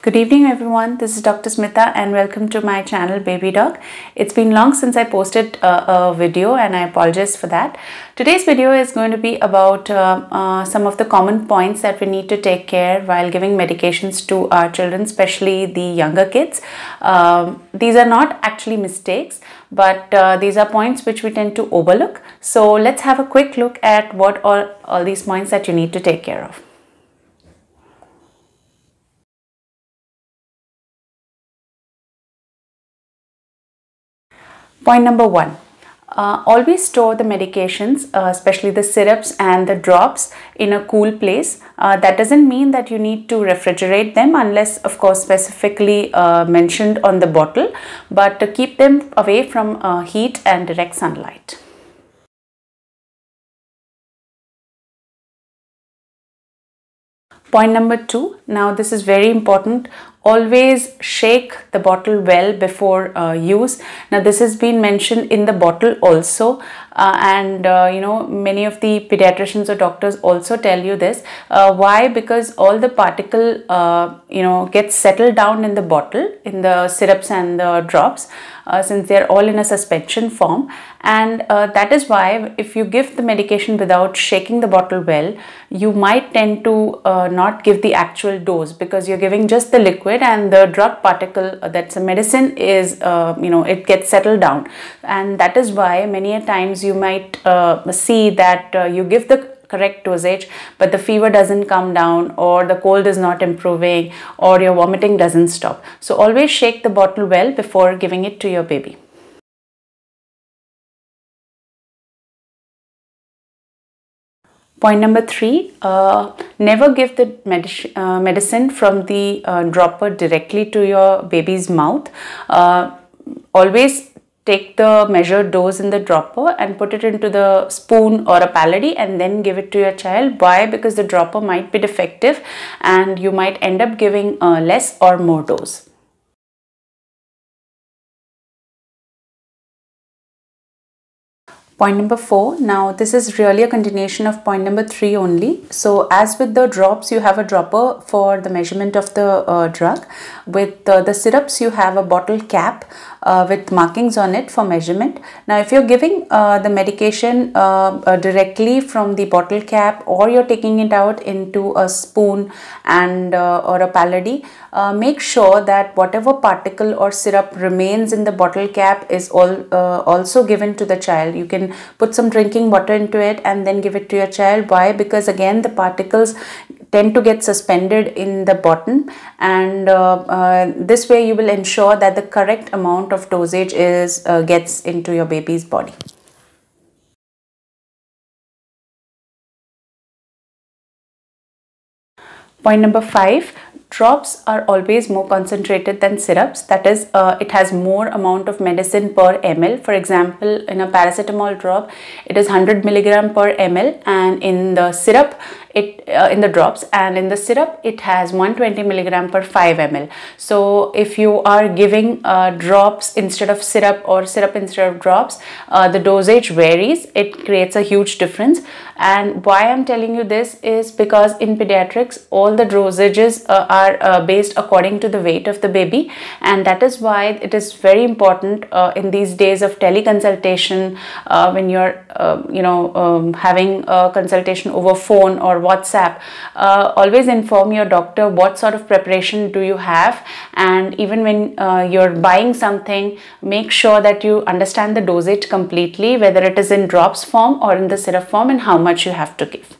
Good evening everyone, this is Dr. Smita and welcome to my channel Baby Doc. It's been long since I posted a video and I apologize for that. Today's video is going to be about some of the common points that we need to take care while giving medications to our children, especially the younger kids. These are not actually mistakes, but these are points which we tend to overlook. So let's have a quick look at what are all these points that you need to take care of. Point number one, always store the medications, especially the syrups and the drops, in a cool place. That doesn't mean that you need to refrigerate them unless, of course, specifically mentioned on the bottle, but to keep them away from heat and direct sunlight. Point number two, now this is very important. Always shake the bottle well before use. Now this has been mentioned in the bottle also, and many of the pediatricians or doctors also tell you this. Why? Because all the particle gets settled down in the bottle, in the syrups and the drops, since they are all in a suspension form, and that is why if you give the medication without shaking the bottle well, you might tend to not give the actual dose, because you're giving just the liquid and the drug particle, that's a medicine, is it gets settled down, and that is why many a times you might see that you give the correct dosage but the fever doesn't come down, or the cold is not improving, or your vomiting doesn't stop. So always shake the bottle well before giving it to your baby. Point number three, never give the medicine from the dropper directly to your baby's mouth. Always take the measured dose in the dropper and put it into the spoon or a palady and then give it to your child. Why? Because the dropper might be defective and you might end up giving less or more dose. Point number four, now this is really a continuation of point number three only. So as with the drops, you have a dropper for the measurement of the drug. With the syrups, you have a bottle cap with markings on it for measurement. Now if you're giving the medication directly from the bottle cap, or you're taking it out into a spoon and or a palady, make sure that whatever particle or syrup remains in the bottle cap is also given to the child. You can put some drinking water into it and then give it to your child. Why? Because again, the particles tend to get suspended in the bottom, and this way you will ensure that the correct amount of dosage gets into your baby's body. Point number five, drops are always more concentrated than syrups. That is, it has more amount of medicine per ml. For example, in a paracetamol drop, it is 100 milligram per ml, and in the syrup, in the drops, and in the syrup it has 120 milligram per 5 ml. So if you are giving drops instead of syrup or syrup instead of drops, the dosage varies. It creates a huge difference. And why I'm telling you this is because in pediatrics all the dosages are based according to the weight of the baby, and that is why it is very important in these days of teleconsultation, when you're having a consultation over phone or WhatsApp, always inform your doctor what sort of preparation do you have, and even when you're buying something, make sure that you understand the dosage completely, whether it is in drops form or in the syrup form, and how much you have to give.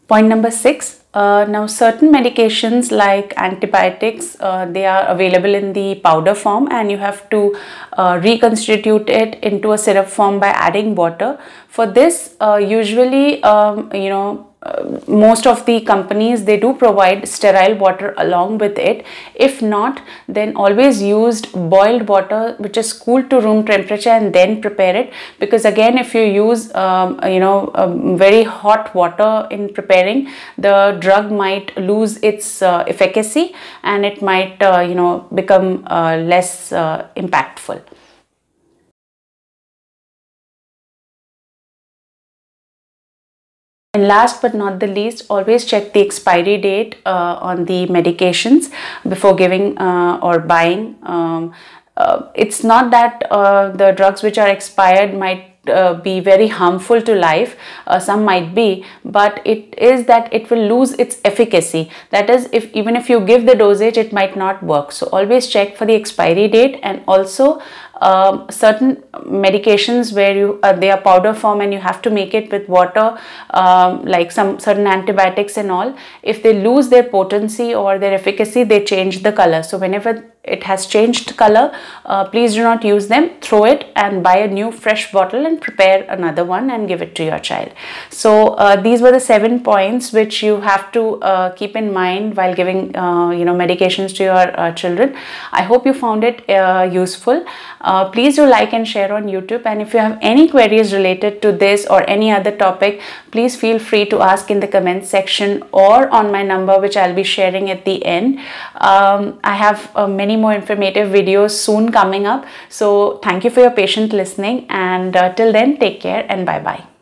Point number six, now certain medications like antibiotics, they are available in the powder form, and you have to reconstitute it into a syrup form by adding water. For this, usually most of the companies, they do provide sterile water along with it. If not, then always use boiled water which is cooled to room temperature and then prepare it, because again, if you use very hot water in preparing, the drug might lose its efficacy and it might become less impactful. And last but not the least, always check the expiry date on the medications before giving or buying. It's not that the drugs which are expired might be very harmful to life. Some might be, but it is that it will lose its efficacy. That is, even if you give the dosage, it might not work. So always check for the expiry date. And also certain medications where they are powder form and you have to make it with water, like some certain antibiotics and all, if they lose their potency or their efficacy, they change the color. So whenever it has changed color, please do not use them. Throw it and buy a new fresh bottle and prepare another one and give it to your child. So these were the 7 points which you have to keep in mind while giving medications to your children. I hope you found it useful. Please do like and share on YouTube, and if you have any queries related to this or any other topic, please feel free to ask in the comments section or on my number, which I'll be sharing at the end. I have many more informative videos soon coming up, so thank you for your patient listening, and till then, take care and bye bye.